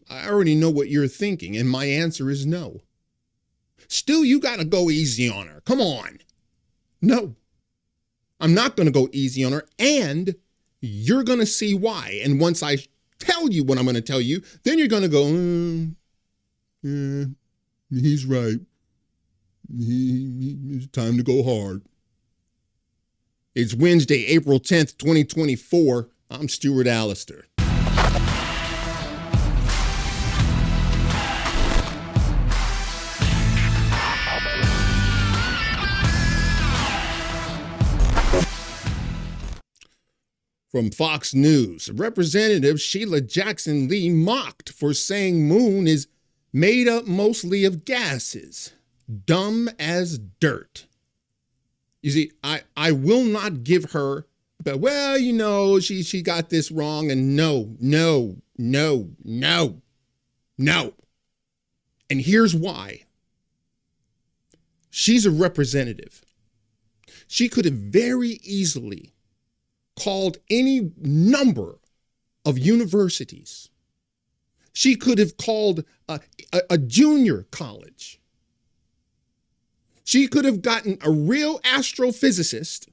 I already know what you're thinking, and my answer is no. Still, you got to go easy on her. Come on. No, I'm not going to go easy on her, and you're going to see why. And once I tell you what I'm going to tell you, then you're going to go, yeah, he's right. It's time to go hard. It's Wednesday, April 10th, 2024. I'm Stuart Allister. From Fox News, Representative Sheila Jackson Lee mocked for saying moon is made up mostly of gases. Dumb as dirt. You see, I will not give her, but well, you know, she got this wrong, and no. And here's why. She's a representative. She could have very easily called any number of universities. She could have called a junior college. She could have gotten a real astrophysicist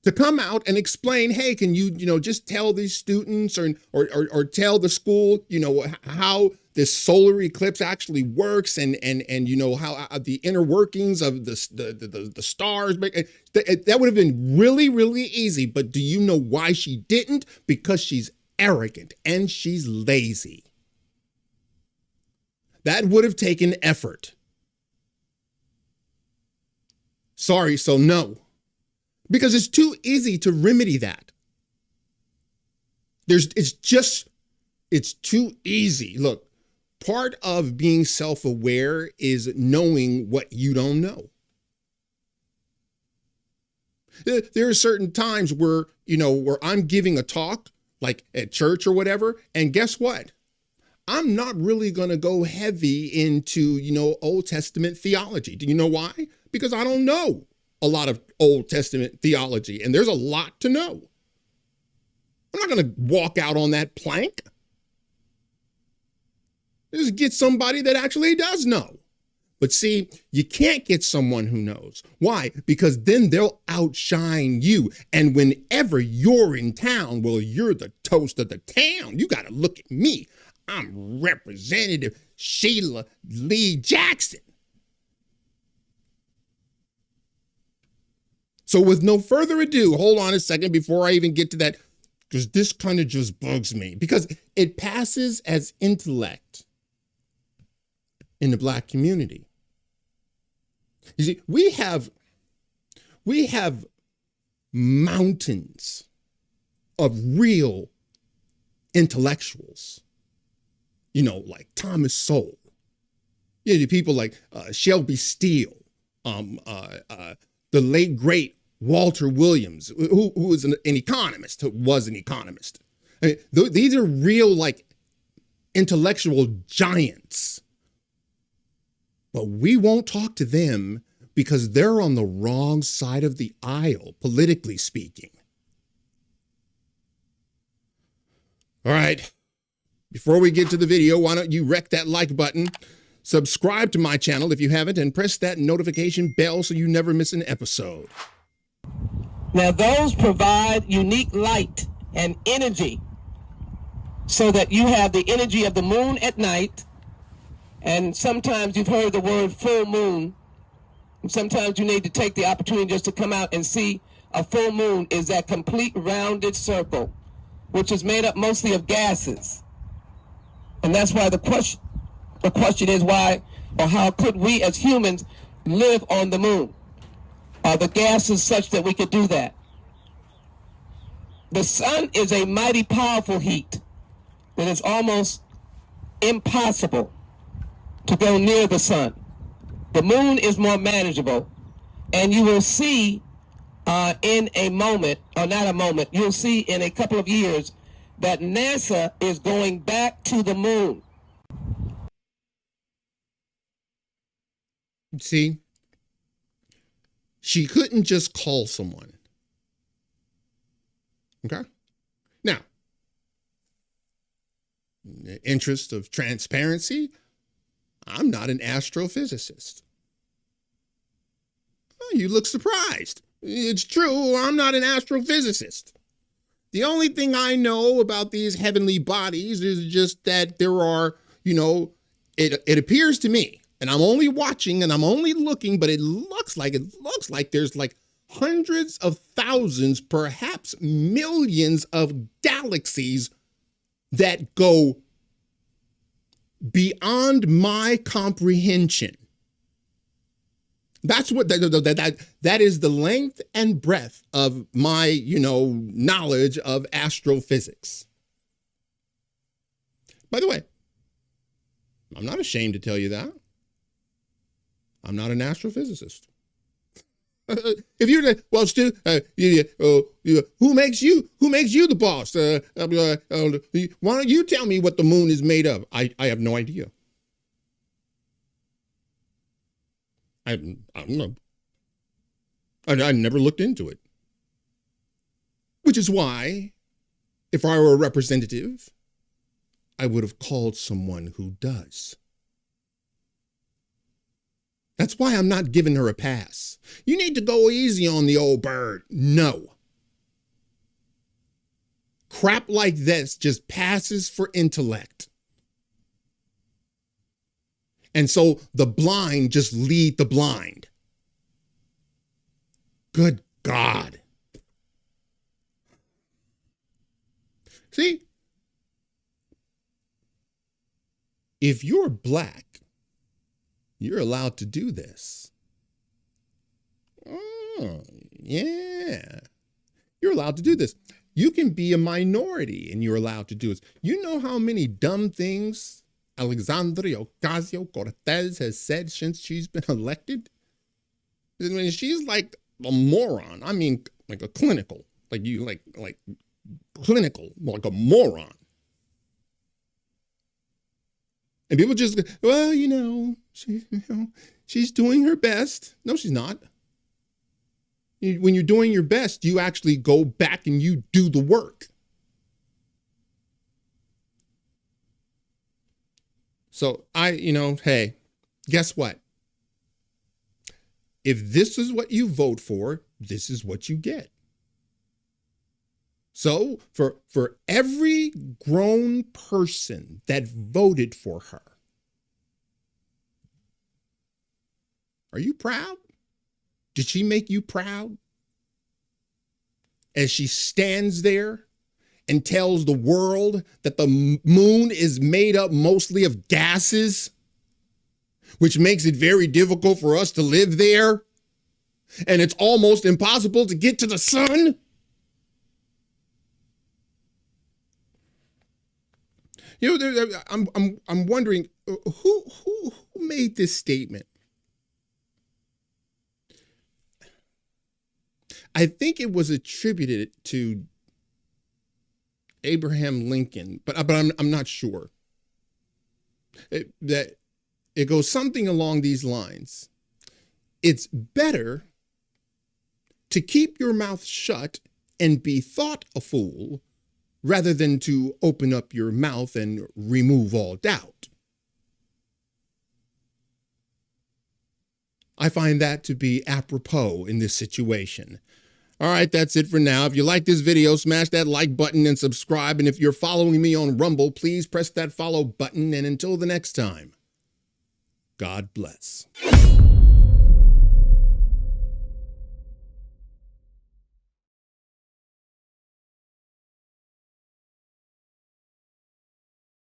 to come out and explain, hey, can you just tell these students or tell the school, how this solar eclipse actually works and how the inner workings of the stars. That would have been really, really easy. But do you know why she didn't? Because she's arrogant and she's lazy. That would have taken effort. Sorry, so no. Because it's too easy to remedy that. It's too easy. Look, part of being self-aware is knowing what you don't know. There are certain times where I'm giving a talk, like at church or whatever, and guess what? I'm not really going to go heavy into, Old Testament theology. Do you know why? Because I don't know a lot of Old Testament theology, and there's a lot to know. I'm not going to walk out on that plank. Just get somebody that actually does know. But see, you can't get someone who knows. Why? Because then they'll outshine you. And whenever you're in town, well, you're the toast of the town. You got to look at me. I'm Representative Sheila Lee Jackson. So with no further ado, hold on a second before I even get to that, because this kind of just bugs me, because it passes as intellect in the Black community. You see, we have mountains of real intellectuals, like Thomas Sowell, people like Shelby Steele, the late great Walter Williams, who was an economist, who was an economist. I mean, these are real, intellectual giants. But we won't talk to them because they're on the wrong side of the aisle, politically speaking. All right, before we get to the video, why don't you wreck that like button, subscribe to my channel if you haven't, and press that notification bell so you never miss an episode. Now those provide unique light and energy so that you have the energy of the moon at night. And sometimes you've heard the word full moon. And sometimes you need to take the opportunity just to come out and see a full moon is that complete rounded circle, which is made up mostly of gases. And that's why the question is why or how could we as humans live on the moon? Are the gases such that we could do that? The sun is a mighty powerful heat that is almost impossible to go near the sun. The moon is more manageable, and you will see in a moment, or not a moment, you'll see in a couple of years that NASA is going back to the moon. See, she couldn't just call someone. Okay? Now, in the interest of transparency, I'm not an astrophysicist. Oh, you look surprised. It's true, I'm not an astrophysicist. The only thing I know about these heavenly bodies is just that there are, it appears to me, and I'm only watching and I'm only looking, but it looks like there's like hundreds of thousands, perhaps millions of galaxies that go beyond my comprehension. That's what that is, the length and breadth of my, knowledge of astrophysics. By the way, I'm not ashamed to tell you that. I'm not an astrophysicist. If you're well, Stu, who makes you the boss? Why don't you tell me what the moon is made of? I have no idea. I don't know. I never looked into it. Which is why, if I were a representative, I would have called someone who does. That's why I'm not giving her a pass. You need to go easy on the old bird. No. Crap like this just passes for intellect. And so the blind just lead the blind. Good God. See, if you're black, you're allowed to do this. Oh, yeah. You're allowed to do this. You can be a minority and you're allowed to do this. You know how many dumb things Alexandria Ocasio-Cortez has said since she's been elected? I mean, she's like a moron. I mean, like a clinical, like clinical, like a moron. And people just go, well, she's doing her best. No, she's not. When you're doing your best, you actually go back and you do the work. So hey, guess what? If this is what you vote for, this is what you get. So for every grown person that voted for her, are you proud? Did she make you proud? As she stands there and tells the world that the moon is made up mostly of gases, which makes it very difficult for us to live there, and it's almost impossible to get to the sun. I'm wondering who made this statement. I think it was attributed to Abraham Lincoln, but I'm not sure. That it goes something along these lines. It's better to keep your mouth shut and be thought a fool rather than to open up your mouth and remove all doubt. I find that to be apropos in this situation. All right, that's it for now. If you like this video, smash that like button and subscribe. And if you're following me on Rumble, please press that follow button. And until the next time, God bless.